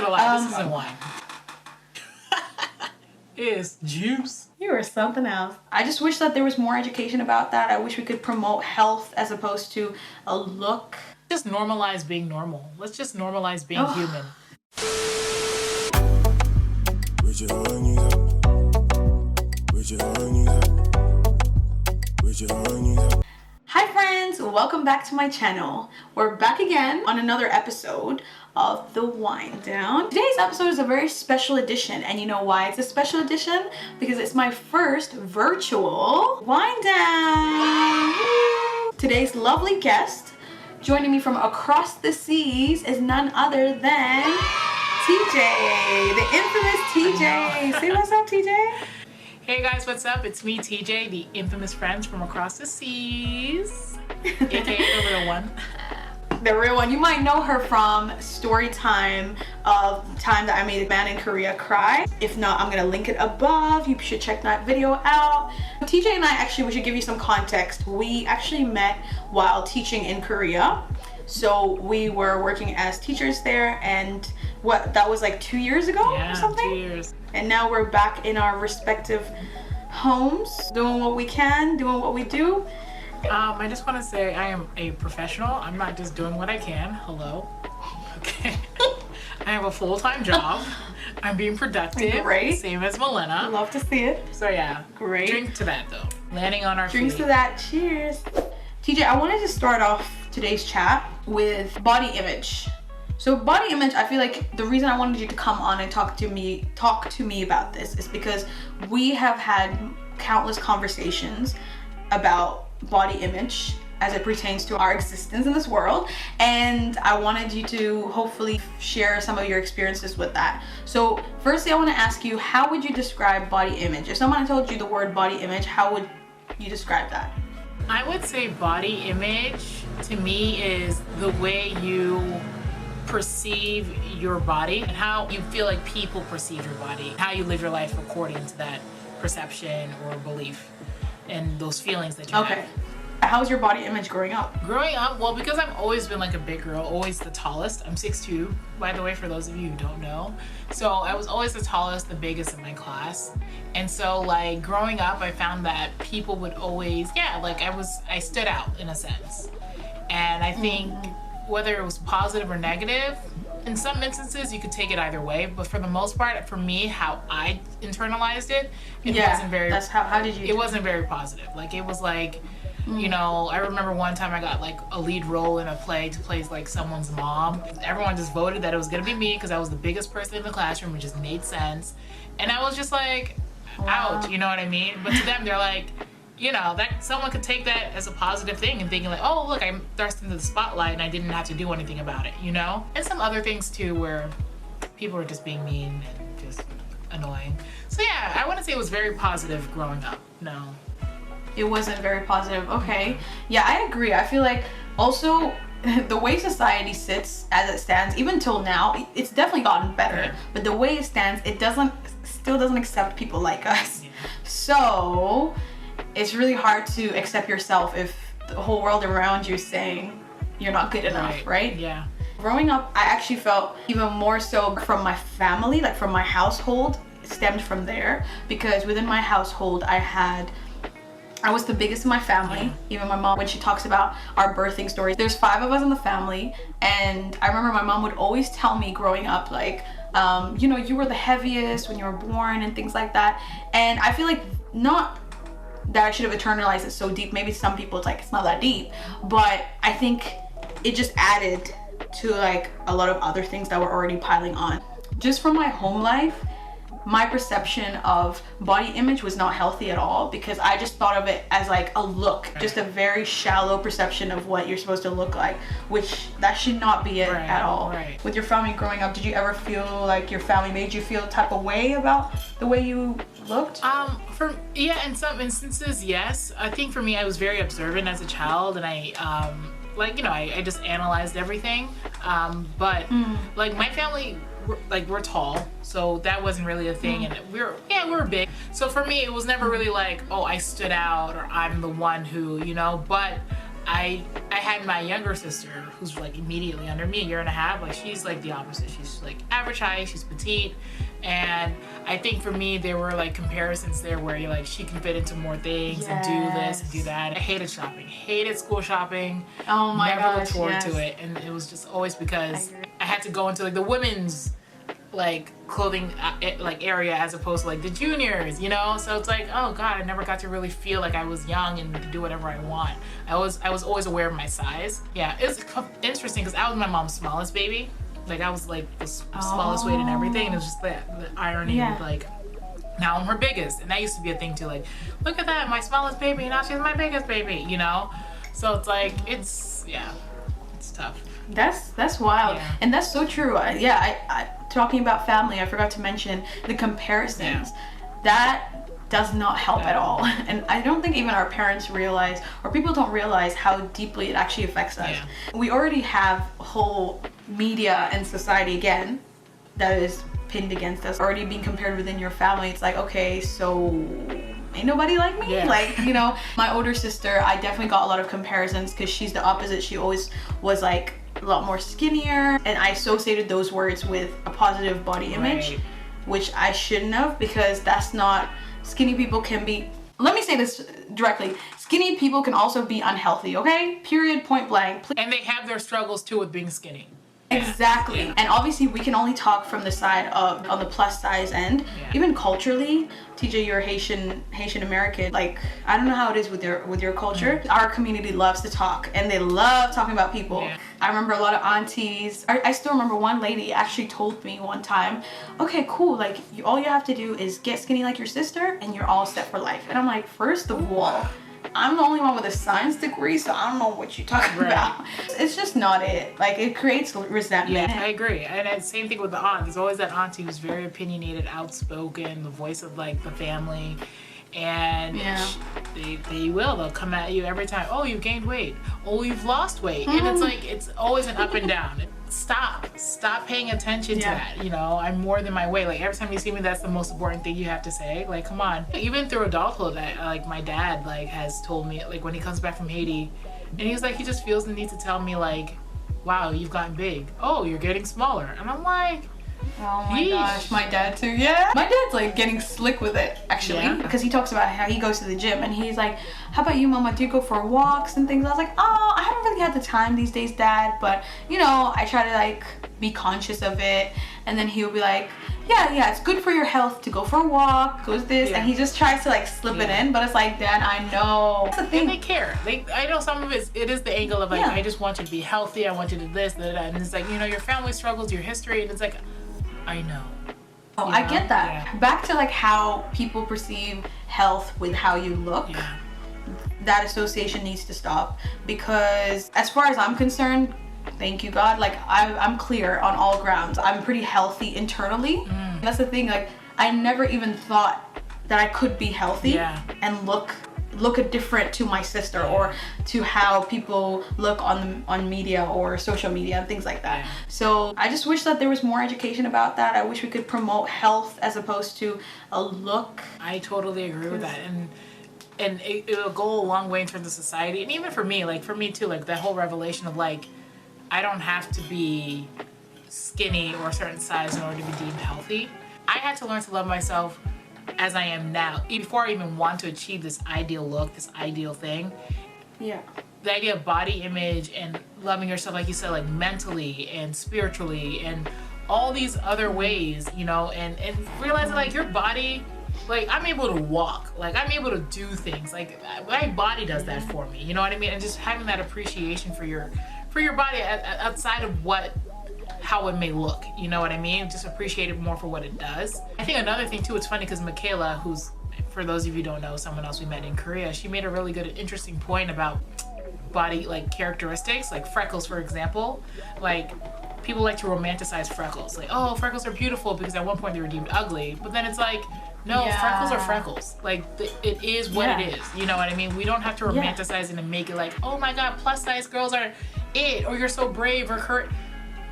gonna lie, this isn't wine. It is juice. You are something else. I just wish that there was more education about that. I wish we could promote health as opposed to a look. Just normalize being normal. Let's just normalize being human. Hi friends, welcome back to my channel. We're back again on another episode of The Wind Down. Today's episode is a very special edition, and you know why it's a special edition? Because it's my first virtual wind down. Today's lovely guest joining me from across the seas is none other than TJ, the infamous TJ. Say what's up, TJ. Hey guys, what's up? It's me, TJ, the infamous friend from across the seas, aka the real one. The real one. You might know her from story time of the time that I made a man in Korea cry. If not, I'm gonna link it above. You should check that video out. TJ and I, actually, we should give you some context. We actually met while teaching in Korea. So we were working as teachers there, and that was like 2 years ago or something? 2 years. And now we're back in our respective homes, doing what we can, doing what we do. I just want to say I am a professional. I'm not just doing what I can. Hello. Okay. I have a full-time job. I'm being productive. Great. Same as Milena. Love to see it. So yeah. Great. Drink to that though. Landing on our Drinks feet. to that. Cheers. TJ, I wanted to start off today's chat with body image. So body image, I feel like the reason I wanted you to come on and talk to me about this is because we have had countless conversations about body image as it pertains to our existence in this world, and I wanted you to hopefully share some of your experiences with that. So firstly, I want to ask you, how would you describe body image? If someone told you the word body image, how would you describe that? I would say body image to me is the way you perceive your body and how you feel like people perceive your body, how you live your life according to that perception or belief and those feelings that you have. How's your body image growing up? Growing up, well, because I've always been like a big girl, always the tallest. I'm 6'2", by the way, for those of you who don't know. So I was always the tallest, the biggest in my class. And so like growing up, I found that people would always, I stood out in a sense. And I think whether it was positive or negative, in some instances you could take it either way, but for the most part, for me, how I internalized it, wasn't very, how did you it wasn't very positive. Like it was like, you know, I remember one time I got like a lead role in a play to play like someone's mom. Everyone just voted that it was gonna be me because I was the biggest person in the classroom, which just made sense. And I was just like, ouch, you know what I mean? But to them, they're like, you know, that someone could take that as a positive thing and thinking like, oh, look, I'm thrust into the spotlight and I didn't have to do anything about it, you know? And some other things too where people were just being mean and just annoying. So yeah, I wouldn't say it was very positive growing up, no. It wasn't very positive. Okay. Yeah, I agree. I feel like also the way society sits as it stands, even till now, it's definitely gotten better. Yeah. But the way it stands, it still doesn't accept people like us. Yeah. So it's really hard to accept yourself if the whole world around you is saying you're not good enough, right? Yeah. Growing up, I actually felt even more so from my family, like from my household. It stemmed from there because within my household, I was the biggest in my family. Even my mom, when she talks about our birthing stories, there's 5 of us in the family, and I remember my mom would always tell me growing up, like, you know, you were the heaviest when you were born and things like that. And I feel like not that I should have internalized it so deep. Maybe some people it's like it's not that deep, but I think it just added to like a lot of other things that were already piling on. Just from my home life, my perception of body image was not healthy at all because I just thought of it as like a look, just a very shallow perception of what you're supposed to look like, which that should not be it at all. Right. With your family growing up, did you ever feel like your family made you feel a type of way about the way you looked? In some instances, yes. I think for me, I was very observant as a child, and I just analyzed everything. But like my family, we're tall, so that wasn't really a thing, and we're big. So for me, it was never really like, oh, I stood out or I'm the one who, you know. But I had my younger sister, who's like immediately under me, a year and a half. Like she's like the opposite. She's like average height, she's petite, and I think for me there were like comparisons there where you're like she can fit into more things and do this and do that. I hated shopping, hated school shopping. Oh my never gosh, looked forward yes. to it, and it was just always because I had to go into like the women's like clothing like area as opposed to like the juniors, you know. So it's like, oh god, I never got to really feel like I was young and could do whatever I want. I was always aware of my size. Yeah, it's interesting because I was my mom's smallest baby. Like I was like the smallest weight and everything, and it was just the irony of like now I'm her biggest, and that used to be a thing too. Like, look at that, my smallest baby, and now she's my biggest baby, you know. So it's like it's tough. That's wild, and that's so true. I talking about family, I forgot to mention the comparisons. That does not help at all, and I don't think even our parents realize, or people don't realize how deeply it actually affects us. We already have whole media and society again that is pinned against us, already being compared within your family. It's like, okay, so ain't nobody like me. Like, you know, my older sister, I definitely got a lot of comparisons because she's the opposite. She always was like a lot more skinnier, and I associated those words with a positive body image, which I shouldn't have, because that's not, skinny people can be, let me say this directly, skinny people can also be unhealthy, okay? Period, point blank. And they have their struggles too with being skinny. Exactly. And obviously we can only talk from the side of on the plus size end. Even culturally, TJ, you're Haitian American. Like, I don't know how it is with your culture. Our community loves to talk, and they love talking about people. I remember a lot of aunties. I still remember one lady actually told me one time, okay, cool, like all you have to do is get skinny like your sister and you're all set for life. And I'm like, first of all, I'm the only one with a science degree, so I don't know what you're talking about. It's just not it. Like, it creates resentment. Yeah, I agree. And the same thing with the aunt. There's always that auntie who's very opinionated, outspoken, the voice of like the family. And they'll come at you every time. Oh, you've gained weight. Oh, you've lost weight. And it's like, it's always an up and down. Stop paying attention to that. You know, I'm more than my weight. Like, every time you see me, that's the most important thing you have to say. Like, come on. Even through adulthood, like my dad like has told me, like when he comes back from Haiti, and he's like, he just feels the need to tell me like, wow, you've gotten big. Oh, you're getting smaller. And I'm like, oh my gosh, my dad too. Yeah, my dad's like getting slick with it actually, because he talks about how he goes to the gym, and he's like, how about you, mama, do you go for walks and things? I was like, oh, I haven't really had the time these days, dad, but you know, I try to like be conscious of it. And then he'll be like, yeah, it's good for your health to go for a walk, goes this, and he just tries to like slip it in, but it's like, dad, I know. That's the thing. And they care. I know some of it is the angle of like, I just want you to be healthy, I want you to do this, that, and it's like, you know, your family struggles, your history, and it's like, I know. Oh, I get that. Back to like how people perceive health with how you look. That association needs to stop, because as far as I'm concerned, thank you God, like I'm clear on all grounds. I'm pretty healthy internally. That's the thing, like I never even thought that I could be healthy and look different to my sister or to how people look on media or social media and things like that. So I just wish that there was more education about that. I wish we could promote health as opposed to a look. I totally agree with that, and it'll go a long way in terms of society, and even for me too, like that whole revelation of like, I don't have to be skinny or a certain size in order to be deemed healthy. I had to learn to love myself as I am now, before I even want to achieve this ideal look, this ideal thing. The idea of body image and loving yourself, like you said, like mentally and spiritually and all these other ways, you know, and realizing like your body, like I'm able to walk, like I'm able to do things, like my body does that for me, you know what I mean? And just having that appreciation for your body outside of how it may look, you know what I mean? Just appreciate it more for what it does. I think another thing too, it's funny because Michaela, who's, for those of you who don't know, someone else we met in Korea, she made a really good, interesting point about body like characteristics, like freckles, for example. Like, people like to romanticize freckles, like, oh, freckles are beautiful because at one point they were deemed ugly, but then it's like, no, freckles are freckles. Like, it is what it is, you know what I mean? We don't have to romanticize it and make it like, oh my god, plus size girls are it, or you're so brave, or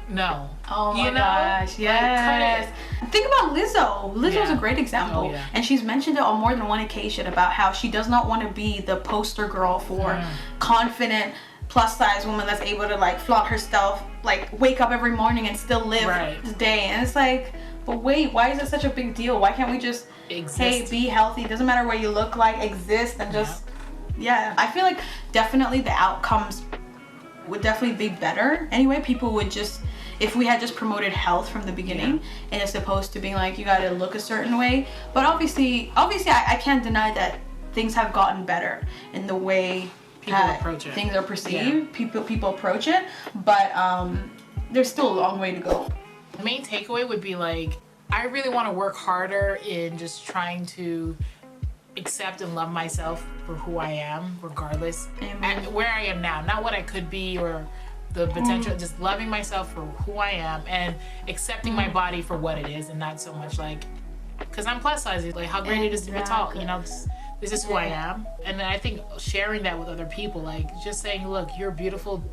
no. Oh my gosh, yes. Like, think about Lizzo. Lizzo's a great example. And she's mentioned it on more than one occasion about how she does not want to be the poster girl for confident plus size woman that's able to like flaunt herself, like wake up every morning and still live the day. And it's like, but wait, why is it such a big deal? Why can't we just exist? Hey, be healthy, doesn't matter what you look like, exist and just I feel like definitely the outcomes would definitely be better. Anyway, people would just, if we had just promoted health from the beginning and as opposed to being like you gotta look a certain way. But obviously I can't deny that things have gotten better in the way things are perceived. People approach it, but there's still a long way to go. The main takeaway would be like, I really want to work harder in just trying to accept and love myself for who I am, regardless and where I am now, not what I could be or the potential, just loving myself for who I am and accepting my body for what it is, and not so much like, because I'm plus size, like how great it is to be tall, you know, this is who I am. And then I think sharing that with other people, like just saying, look, you're beautiful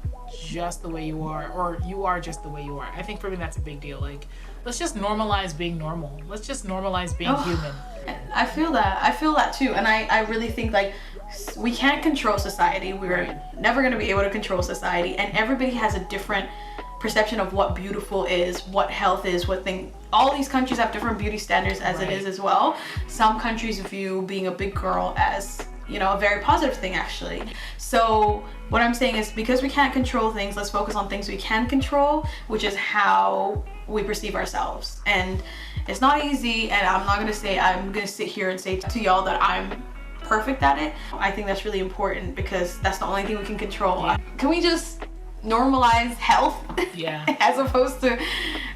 just the way you are, or you are just the way you are. I think for me that's a big deal. Like, let's just normalize being normal. Let's just normalize being human. I feel that too. And I really think like we can't control society. We're never going to be able to control society, and everybody has a different perception of what beautiful is, what health is, what thing. All these countries have different beauty standards as it is as well. Some countries view being a big girl as, you know, a very positive thing actually. So what I'm saying is, because we can't control things, let's focus on things we can control, which is how we perceive ourselves. And it's not easy, and I'm not gonna sit here and say to y'all that I'm perfect at it. I think that's really important because that's the only thing we can control. Can we just normalize health as opposed to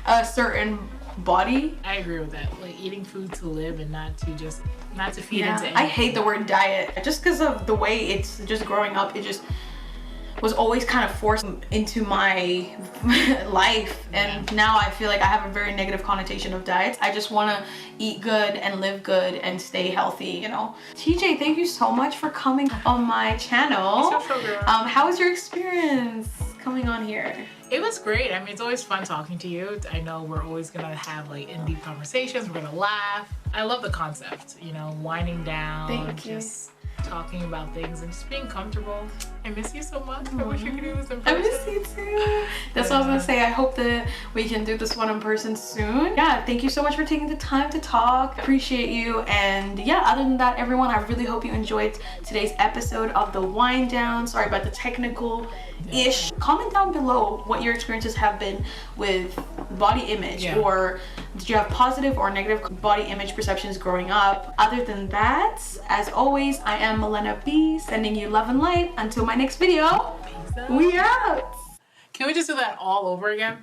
a certain body? I agree with that. Like eating food to live and not to feed into anything. I hate the word diet just because of the way it's just growing up. It just was always kind of forced into my life, and now I feel like I have a very negative connotation of diets. I just want to eat good and live good and stay healthy, you know. TJ, thank you so much for coming on my channel. How was your experience coming on here? It was great. I mean, it's always fun talking to you. I know we're always gonna have like in-deep conversations. We're gonna laugh. I love the concept, you know, winding down, just talking about things and just being comfortable. I miss you so much. I wish we could do this in person. I miss you too. That's what I was gonna say. I hope that we can do this one in person soon. Yeah, thank you so much for taking the time to talk. Appreciate you. And yeah, other than that, everyone, I really hope you enjoyed today's episode of the Wind Down. Sorry about the technical-ish. Comment down below what your experiences have been with body image, or did you have positive or negative body image perceptions growing up? Other than that, as always, I am Milena B, sending you love and light. Until my next video, we out. Can we just do that all over again?